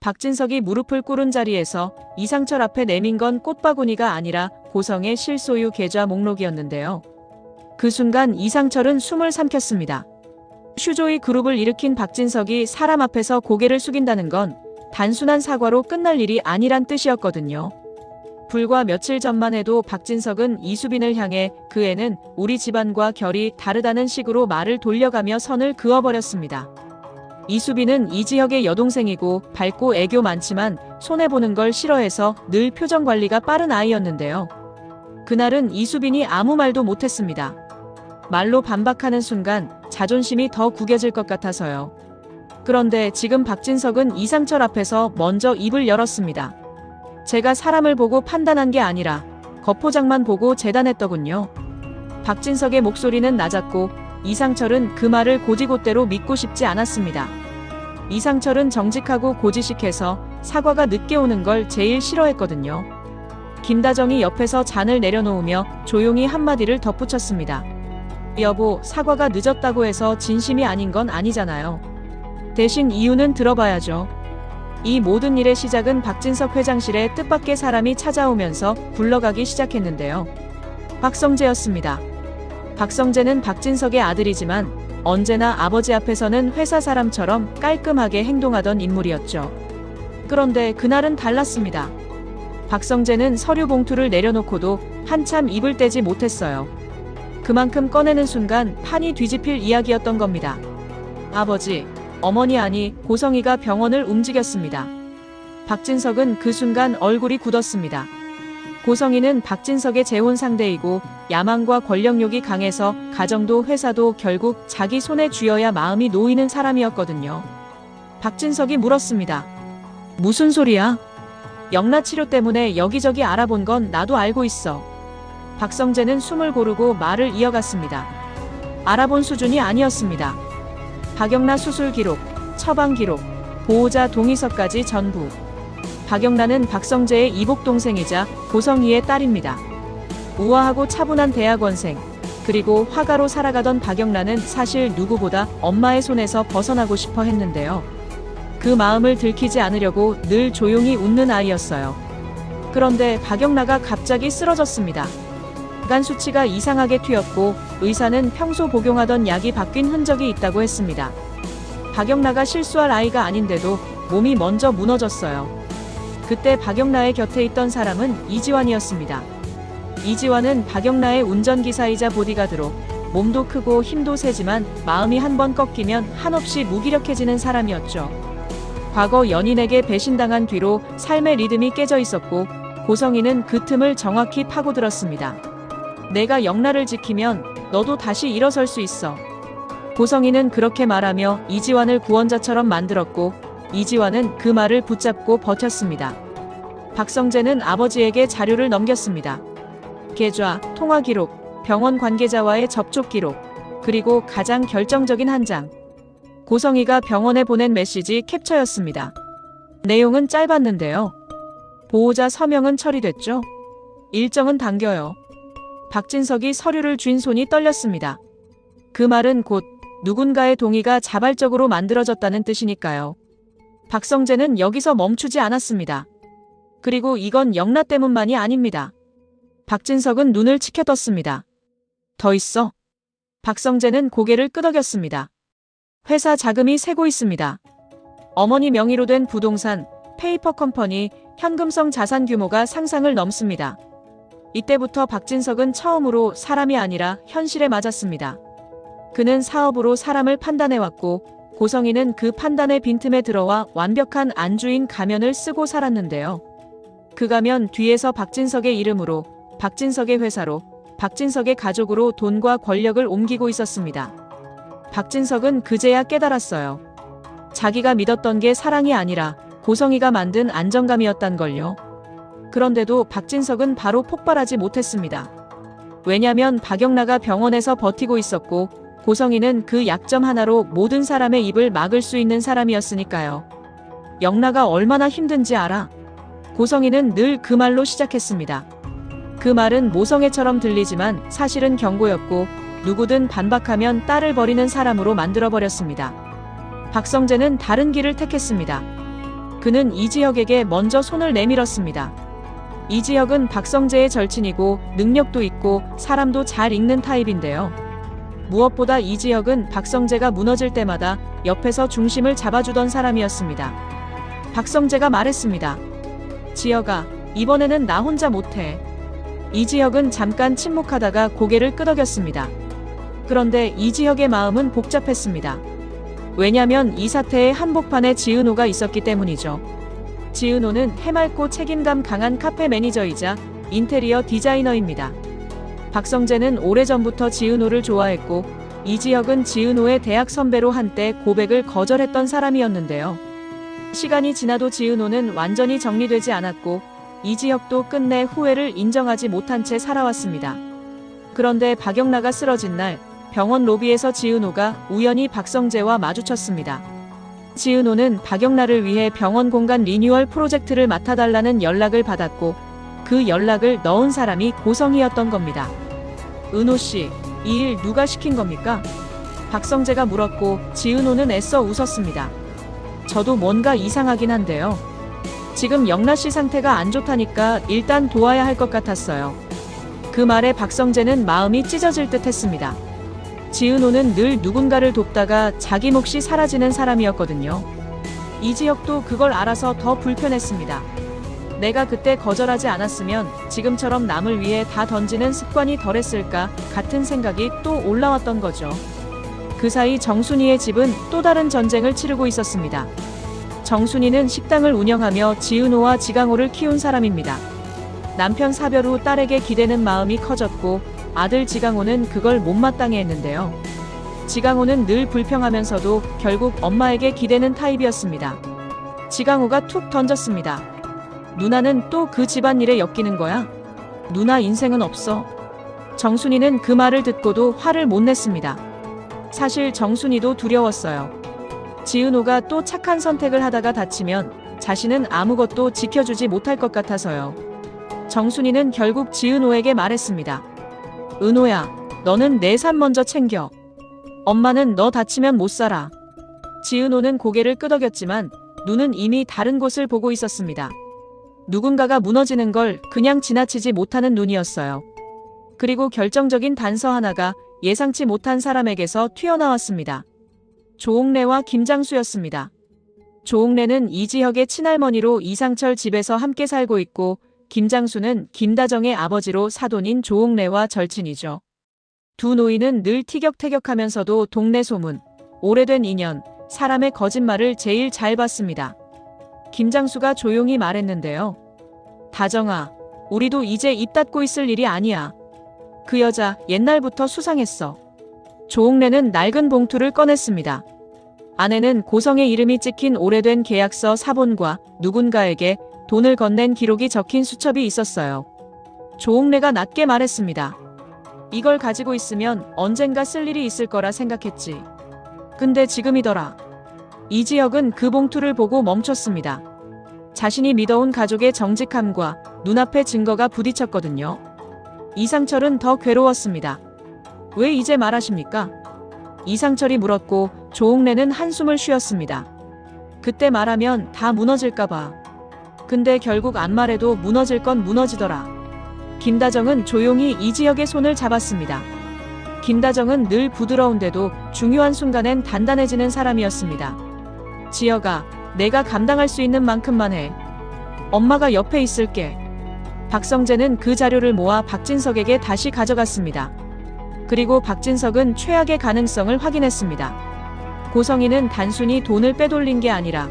박진석이 무릎을 꿇은 자리에서 이상철 앞에 내민 건 꽃바구니가 아니라 고성의 실소유 계좌 목록이었는데요. 그 순간 이상철은 숨을 삼켰습니다. 슈조이 그룹을 일으킨 박진석이 사람 앞에서 고개를 숙인다는 건 단순한 사과로 끝날 일이 아니란 뜻이었거든요. 불과 며칠 전만 해도 박진석은 이수빈을 향해 그 애는 우리 집안과 결이 다르다는 식으로 말을 돌려가며 선을 그어버렸습니다. 이수빈은 이지혁의 여동생이고 밝고 애교 많지만 손해보는 걸 싫어해서 늘 표정 관리가 빠른 아이였는데요. 그날은 이수빈이 아무 말도 못했습니다. 말로 반박하는 순간 자존심이 더 구겨질 것 같아서요. 그런데 지금 박진석은 이상철 앞에서 먼저 입을 열었습니다. 제가 사람을 보고 판단한 게 아니라 겉포장만 보고 재단했더군요. 박진석의 목소리는 낮았고 이상철은 그 말을 고지고대로 믿고 싶지 않았습니다. 이상철은 정직하고 고지식해서 사과가 늦게 오는 걸 제일 싫어했거든요. 김다정이 옆에서 잔을 내려놓으며 조용히 한마디를 덧붙였습니다. 여보, 사과가 늦었다고 해서 진심이 아닌 건 아니잖아요. 대신 이유는 들어봐야죠. 이 모든 일의 시작은 박진석 회장실에 뜻밖의 사람이 찾아오면서 굴러가기 시작했는데요. 박성재였습니다. 박성재는 박진석의 아들이지만 언제나 아버지 앞에서는 회사 사람처럼 깔끔하게 행동하던 인물이었죠. 그런데 그날은 달랐습니다. 박성재는 서류 봉투를 내려놓고도 한참 입을 떼지 못했어요. 그만큼 꺼내는 순간 판이 뒤집힐 이야기였던 겁니다. 아버지, 어머니 아니 고성이가 병원을 움직였습니다. 박진석은 그 순간 얼굴이 굳었습니다. 고성이는 박진석의 재혼 상대이고 야망과 권력욕이 강해서 가정도 회사도 결국 자기 손에 쥐어야 마음이 놓이는 사람이었거든요. 박진석이 물었습니다. 무슨 소리야? 영라 치료 때문에 여기저기 알아본 건 나도 알고 있어. 박성재는 숨을 고르고 말을 이어갔습니다. 알아본 수준이 아니었습니다. 박영라 수술 기록, 처방 기록, 보호자 동의서까지 전부. 박영란은 박성재의 이복 동생이자 고성희의 딸입니다. 우아하고 차분한 대학원생, 그리고 화가로 살아가던 박영란은 사실 누구보다 엄마의 손에서 벗어나고 싶어 했는데요. 그 마음을 들키지 않으려고 늘 조용히 웃는 아이였어요. 그런데 박영란가 갑자기 쓰러졌습니다. 간 수치가 이상하게 튀었고 의사는 평소 복용하던 약이 바뀐 흔적이 있다고 했습니다. 박영란가 실수할 아이가 아닌데도 몸이 먼저 무너졌어요. 그때 박영란의 곁에 있던 사람은 이지환이었습니다. 이지환은 박영란의 운전기사이자 보디가드로 몸도 크고 힘도 세지만 마음이 한번 꺾이면 한없이 무기력해지는 사람이었죠. 과거 연인에게 배신당한 뒤로 삶의 리듬이 깨져 있었고 고성이는 그 틈을 정확히 파고들었습니다. 내가 영란을 지키면 너도 다시 일어설 수 있어. 고성이는 그렇게 말하며 이지환을 구원자처럼 만들었고 이지환은 그 말을 붙잡고 버텼습니다. 박성재는 아버지에게 자료를 넘겼습니다. 계좌, 통화 기록, 병원 관계자와의 접촉 기록, 그리고 가장 결정적인 한 장. 고성이가 병원에 보낸 메시지 캡처였습니다. 내용은 짧았는데요. 보호자 서명은 처리됐죠? 일정은 당겨요. 박진석이 서류를 쥔 손이 떨렸습니다. 그 말은 곧 누군가의 동의가 자발적으로 만들어졌다는 뜻이니까요. 박성재는 여기서 멈추지 않았습니다. 그리고 이건 영라 때문만이 아닙니다. 박진석은 눈을 치켜떴습니다. 더 있어? 박성재는 고개를 끄덕였습니다. 회사 자금이 새고 있습니다. 어머니 명의로 된 부동산, 페이퍼 컴퍼니, 현금성 자산 규모가 상상을 넘습니다. 이때부터 박진석은 처음으로 사람이 아니라 현실에 맞았습니다. 그는 사업으로 사람을 판단해왔고 고성이는 그 판단의 빈틈에 들어와 완벽한 안주인 가면을 쓰고 살았는데요. 그 가면 뒤에서 박진석의 이름으로, 박진석의 회사로, 박진석의 가족으로 돈과 권력을 옮기고 있었습니다. 박진석은 그제야 깨달았어요. 자기가 믿었던 게 사랑이 아니라 고성이가 만든 안정감이었단 걸요. 그런데도 박진석은 바로 폭발하지 못했습니다. 왜냐면 박영란가 병원에서 버티고 있었고 고성이는 그 약점 하나로 모든 사람의 입을 막을 수 있는 사람이었으니까요. 영란가 얼마나 힘든지 알아? 고성이는 늘 그 말로 시작했습니다. 그 말은 모성애처럼 들리지만 사실은 경고였고 누구든 반박하면 딸을 버리는 사람으로 만들어버렸습니다. 박성재는 다른 길을 택했습니다. 그는 이지혁에게 먼저 손을 내밀었습니다. 이지혁은 박성재의 절친이고 능력도 있고 사람도 잘 읽는 타입인데요. 무엇보다 이지혁은 박성재가 무너질 때마다 옆에서 중심을 잡아주던 사람이었습니다. 박성재가 말했습니다. 지혁아, 이번에는 나 혼자 못해. 이지혁은 잠깐 침묵하다가 고개를 끄덕였습니다. 그런데 이지혁의 마음은 복잡했습니다. 왜냐면 이 사태의 한복판에 지은호가 있었기 때문이죠. 지은호는 해맑고 책임감 강한 카페 매니저이자 인테리어 디자이너입니다. 박성재는 오래전부터 지은호를 좋아했고 이지혁은 지은호의 대학 선배로 한때 고백을 거절했던 사람이었는데요. 시간이 지나도 지은호는 완전히 정리되지 않았고 이지혁도 끝내 후회를 인정하지 못한 채 살아왔습니다. 그런데 박영라가 쓰러진 날 병원 로비에서 지은호가 우연히 박성재와 마주쳤습니다. 지은호는 박영라를 위해 병원 공간 리뉴얼 프로젝트를 맡아달라는 연락을 받았고 그 연락을 넣은 사람이 고성이었던 겁니다. 은호씨, 이 일 누가 시킨 겁니까? 박성재가 물었고 지은호는 애써 웃었습니다. 저도 뭔가 이상하긴 한데요. 지금 영라씨 상태가 안 좋다니까 일단 도와야 할 것 같았어요. 그 말에 박성재는 마음이 찢어질 듯 했습니다. 지은호는 늘 누군가를 돕다가 자기 몫이 사라지는 사람이었거든요. 이지혁도 그걸 알아서 더 불편했습니다. 내가 그때 거절하지 않았으면 지금처럼 남을 위해 다 던지는 습관이 덜했을까 같은 생각이 또 올라왔던 거죠. 그 사이 정순이의 집은 또 다른 전쟁을 치르고 있었습니다. 정순이는 식당을 운영하며 지은호와 지강호를 키운 사람입니다. 남편 사별 후 딸에게 기대는 마음이 커졌고 아들 지강호는 그걸 못마땅해 했는데요. 지강호는 늘 불평하면서도 결국 엄마에게 기대는 타입이었습니다. 지강호가 툭 던졌습니다. 누나는 또 그 집안일에 엮이는 거야? 누나 인생은 없어. 정순이는 그 말을 듣고도 화를 못 냈습니다. 사실 정순이도 두려웠어요. 지은호가 또 착한 선택을 하다가 다치면 자신은 아무것도 지켜주지 못할 것 같아서요. 정순이는 결국 지은호에게 말했습니다. 은호야, 너는 내 삶 먼저 챙겨. 엄마는 너 다치면 못 살아. 지은호는 고개를 끄덕였지만 눈은 이미 다른 곳을 보고 있었습니다. 누군가가 무너지는 걸 그냥 지나치지 못하는 눈이었어요. 그리고 결정적인 단서 하나가 예상치 못한 사람에게서 튀어나왔습니다. 조옥래와 김장수였습니다. 조옥래는 이지혁의 친할머니로 이상철 집에서 함께 살고 있고 김장수는 김다정의 아버지로 사돈인 조옥래와 절친이죠. 두 노인은 늘 티격태격하면서도 동네 소문, 오래된 인연, 사람의 거짓말을 제일 잘 봤습니다. 김장수가 조용히 말했는데요. 다정아, 우리도 이제 입 닫고 있을 일이 아니야. 그 여자 옛날부터 수상했어. 조옥래는 낡은 봉투를 꺼냈습니다. 안에는 고성의 이름이 찍힌 오래된 계약서 사본과 누군가에게 돈을 건넨 기록이 적힌 수첩이 있었어요. 조옥래가 낮게 말했습니다. 이걸 가지고 있으면 언젠가 쓸 일이 있을 거라 생각했지. 근데 지금이더라. 이지혁은 그 봉투를 보고 멈췄습니다. 자신이 믿어온 가족의 정직함과 눈앞의 증거가 부딪혔거든요. 이상철은 더 괴로웠습니다. 왜 이제 말하십니까? 이상철이 물었고 조옥래는 한숨을 쉬었습니다. 그때 말하면 다 무너질까봐. 근데 결국 안 말해도 무너질 건 무너지더라. 김다정은 조용히 이지혁의 손을 잡았습니다. 김다정은 늘 부드러운데도 중요한 순간엔 단단해지는 사람이었습니다. 지혁아, 내가 감당할 수 있는 만큼만 해. 엄마가 옆에 있을게. 박성재는 그 자료를 모아 박진석에게 다시 가져갔습니다. 그리고 박진석은 최악의 가능성을 확인했습니다. 고성이는 단순히 돈을 빼돌린 게 아니라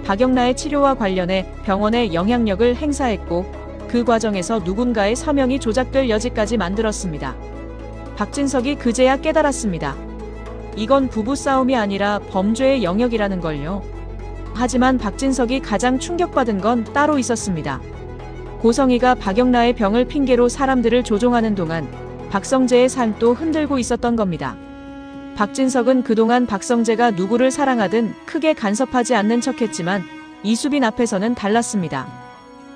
박영라의 치료와 관련해 병원에 영향력을 행사했고 그 과정에서 누군가의 서명이 조작될 여지까지 만들었습니다. 박진석이 그제야 깨달았습니다. 이건 부부싸움이 아니라 범죄의 영역이라는 걸요. 하지만 박진석이 가장 충격받은 건 따로 있었습니다. 고성이가 박영라의 병을 핑계로 사람들을 조종하는 동안 박성재의 삶도 흔들고 있었던 겁니다. 박진석은 그동안 박성재가 누구를 사랑하든 크게 간섭하지 않는 척했지만 이수빈 앞에서는 달랐습니다.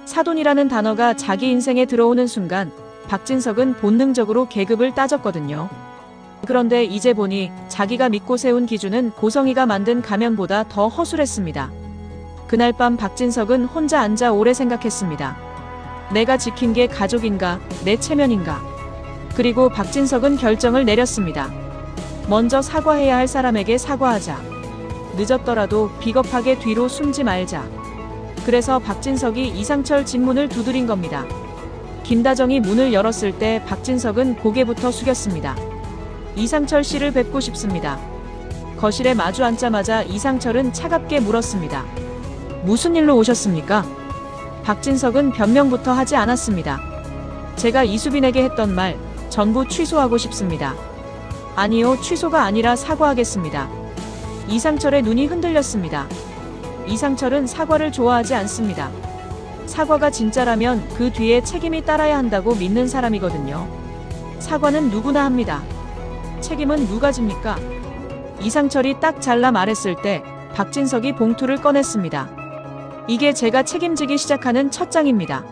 사돈이라는 단어가 자기 인생에 들어오는 순간 박진석은 본능적으로 계급을 따졌거든요. 그런데 이제 보니 자기가 믿고 세운 기준은 고성이가 만든 가면보다 더 허술했습니다. 그날 밤 박진석은 혼자 앉아 오래 생각했습니다. 내가 지킨 게 가족인가, 내 체면인가. 그리고 박진석은 결정을 내렸습니다. 먼저 사과해야 할 사람에게 사과하자. 늦었더라도 비겁하게 뒤로 숨지 말자. 그래서 박진석이 이상철 집 문을 두드린 겁니다. 김다정이 문을 열었을 때 박진석은 고개부터 숙였습니다. 이상철 씨를 뵙고 싶습니다. 거실에 마주 앉자마자 이상철은 차갑게 물었습니다. 무슨 일로 오셨습니까? 박진석은 변명부터 하지 않았습니다. 제가 이수빈에게 했던 말 전부 취소하고 싶습니다. 아니요, 취소가 아니라 사과하겠습니다. 이상철의 눈이 흔들렸습니다. 이상철은 사과를 좋아하지 않습니다. 사과가 진짜라면 그 뒤에 책임이 따라야 한다고 믿는 사람이거든요. 사과는 누구나 합니다. 책임은 누가 집니까? 이상철이 딱 잘라 말했을 때 박진석이 봉투를 꺼냈습니다. 이게 제가 책임지기 시작하는 첫 장입니다.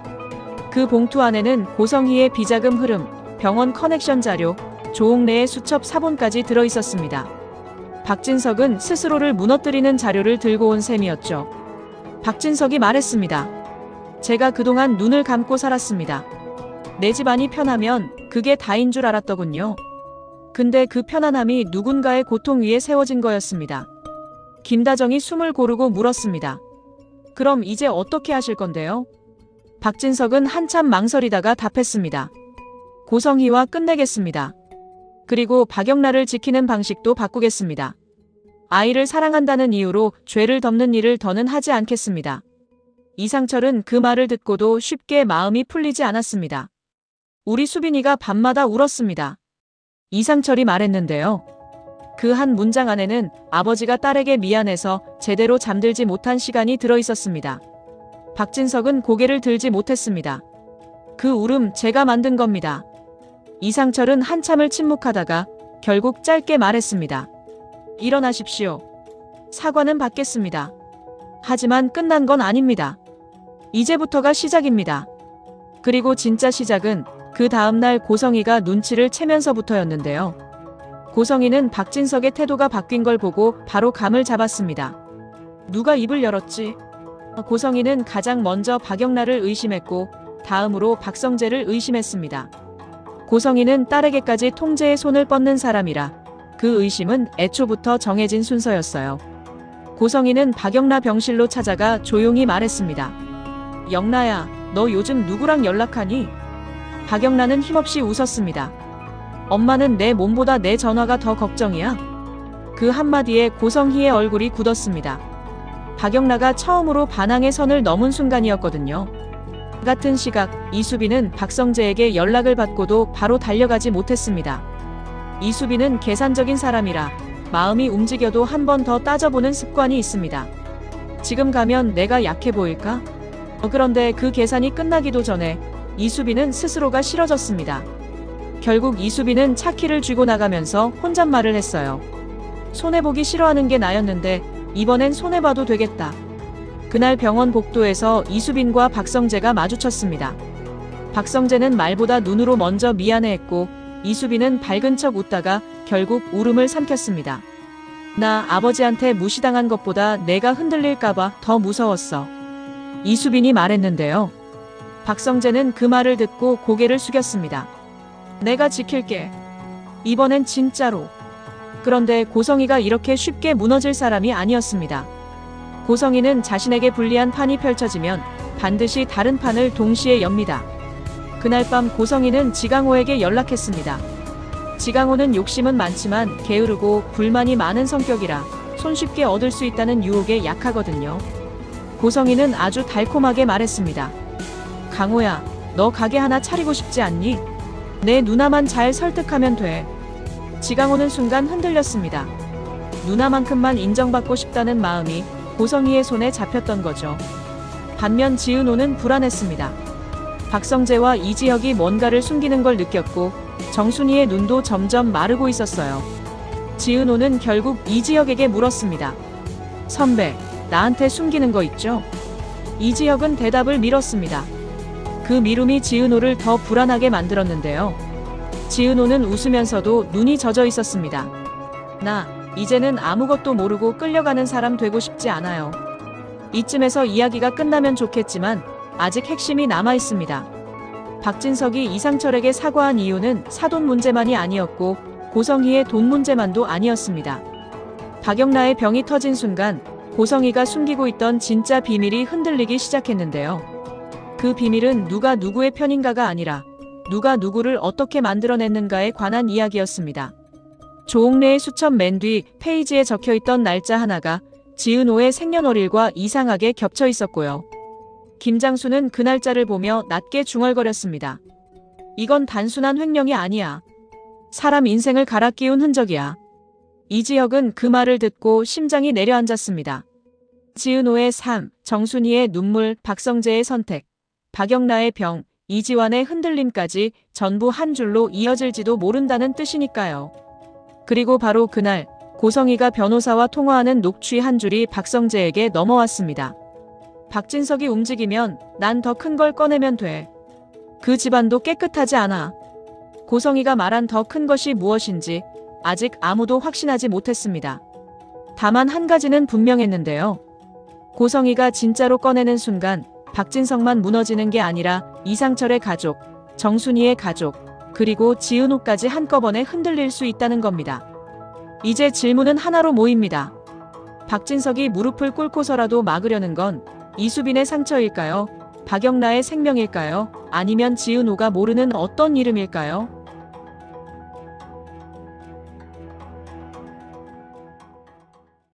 그 봉투 안에는 고성희의 비자금 흐름, 병원 커넥션 자료, 조옥래의 수첩 사본까지 들어있었습니다. 박진석은 스스로를 무너뜨리는 자료를 들고 온 셈이었죠. 박진석이 말했습니다. 제가 그동안 눈을 감고 살았습니다. 내 집안이 편하면 그게 다인 줄 알았더군요. 근데 그 편안함이 누군가의 고통 위에 세워진 거였습니다. 김다정이 숨을 고르고 물었습니다. 그럼 이제 어떻게 하실 건데요? 박진석은 한참 망설이다가 답했습니다. 고성희와 끝내겠습니다. 그리고 박영란을 지키는 방식도 바꾸겠습니다. 아이를 사랑한다는 이유로 죄를 덮는 일을 더는 하지 않겠습니다. 이상철은 그 말을 듣고도 쉽게 마음이 풀리지 않았습니다. 우리 수빈이가 밤마다 울었습니다. 이상철이 말했는데요. 그 한 문장 안에는 아버지가 딸에게 미안해서 제대로 잠들지 못한 시간이 들어있었습니다. 박진석은 고개를 들지 못했습니다. 그 울음 제가 만든 겁니다. 이상철은 한참을 침묵하다가 결국 짧게 말했습니다. 일어나십시오. 사과는 받겠습니다. 하지만 끝난 건 아닙니다. 이제부터가 시작입니다. 그리고 진짜 시작은 그 다음날 고성희가 눈치를 채면서부터였는데요. 고성희는 박진석의 태도가 바뀐 걸 보고 바로 감을 잡았습니다. 누가 입을 열었지? 고성희는 가장 먼저 박영란을 의심했고 다음으로 박성재를 의심했습니다. 고성희는 딸에게까지 통제의 손을 뻗는 사람이라 그 의심은 애초부터 정해진 순서였어요. 고성희는 박영라 병실로 찾아가 조용히 말했습니다. 영라야, 너 요즘 누구랑 연락하니? 박영란은 힘없이 웃었습니다. 엄마는 내 몸보다 내 전화가 더 걱정이야. 그 한마디에 고성희의 얼굴이 굳었습니다. 박영라가 처음으로 반항의 선을 넘은 순간이었거든요. 같은 시각 이수빈은 박성재에게 연락을 받고도 바로 달려가지 못했습니다. 이수빈은 계산적인 사람이라 마음이 움직여도 한 번 더 따져보는 습관이 있습니다. 지금 가면 내가 약해 보일까? 그런데 그 계산이 끝나기도 전에 이수빈은 스스로가 싫어졌습니다. 결국 이수빈은 차 키를 쥐고 나가면서 혼잣말을 했어요. 손해보기 싫어하는 게 나였는데 이번엔 손해봐도 되겠다. 그날 병원 복도에서 이수빈과 박성재가 마주쳤습니다. 박성재는 말보다 눈으로 먼저 미안해했고 이수빈은 밝은 척 웃다가 결국 울음을 삼켰습니다. 나 아버지한테 무시당한 것보다 내가 흔들릴까봐 더 무서웠어. 이수빈이 말했는데요. 박성재는 그 말을 듣고 고개를 숙였습니다. 내가 지킬게. 이번엔 진짜로. 그런데 고성희가 이렇게 쉽게 무너질 사람이 아니었습니다. 고성희는 자신에게 불리한 판이 펼쳐지면 반드시 다른 판을 동시에 엽니다. 그날 밤 고성희는 지강호에게 연락했습니다. 지강호는 욕심은 많지만 게으르고 불만이 많은 성격이라 손쉽게 얻을 수 있다는 유혹에 약하거든요. 고성희는 아주 달콤하게 말했습니다. 강호야, 너 가게 하나 차리고 싶지 않니? 내 누나만 잘 설득하면 돼. 지강호는 순간 흔들렸습니다. 누나만큼만 인정받고 싶다는 마음이 고성희의 손에 잡혔던 거죠. 반면 지은호는 불안했습니다. 박성재와 이지혁이 뭔가를 숨기는 걸 느꼈고 정순이의 눈도 점점 마르고 있었어요. 지은호는 결국 이지혁에게 물었습니다. 선배, 나한테 숨기는 거 있죠? 이지혁은 대답을 미뤘습니다. 그 미움이 지은호를 더 불안하게 만들었는데요. 지은호는 웃으면서도 눈이 젖어 있었습니다. 나 이제는 아무것도 모르고 끌려가는 사람 되고 싶지 않아요. 이쯤에서 이야기가 끝나면 좋겠지만 아직 핵심이 남아 있습니다. 박진석이 이상철에게 사과한 이유는 사돈 문제만이 아니었고 고성희의 돈 문제만도 아니었습니다. 박영라의 병이 터진 순간 고성희가 숨기고 있던 진짜 비밀이 흔들리기 시작했는데요. 그 비밀은 누가 누구의 편인가가 아니라 누가 누구를 어떻게 만들어냈는가에 관한 이야기였습니다. 조옥래의 수첩 맨 뒤 페이지에 적혀있던 날짜 하나가 지은호의 생년월일과 이상하게 겹쳐 있었고요. 김장수는 그 날짜를 보며 낮게 중얼거렸습니다. 이건 단순한 횡령이 아니야. 사람 인생을 갈아 끼운 흔적이야. 이지혁은 그 말을 듣고 심장이 내려앉았습니다. 지은호의 삶, 정순이의 눈물, 박성재의 선택, 박영라의 병, 이지환의 흔들림까지 전부 한 줄로 이어질지도 모른다는 뜻이니까요. 그리고 바로 그날 고성희가 변호사와 통화하는 녹취 한 줄이 박성재에게 넘어왔습니다. 박진석이 움직이면 난 더 큰 걸 꺼내면 돼. 그 집안도 깨끗하지 않아. 고성희가 말한 더 큰 것이 무엇인지 아직 아무도 확신하지 못했습니다. 다만 한 가지는 분명했는데요. 고성희가 진짜로 꺼내는 순간 박진석만 무너지는 게 아니라 이상철의 가족, 정순이의 가족, 그리고 지은호까지 한꺼번에 흔들릴 수 있다는 겁니다. 이제 질문은 하나로 모입니다. 박진석이 무릎을 꿇고서라도 막으려는 건 이수빈의 상처일까요? 박영라의 생명일까요? 아니면 지은호가 모르는 어떤 이름일까요?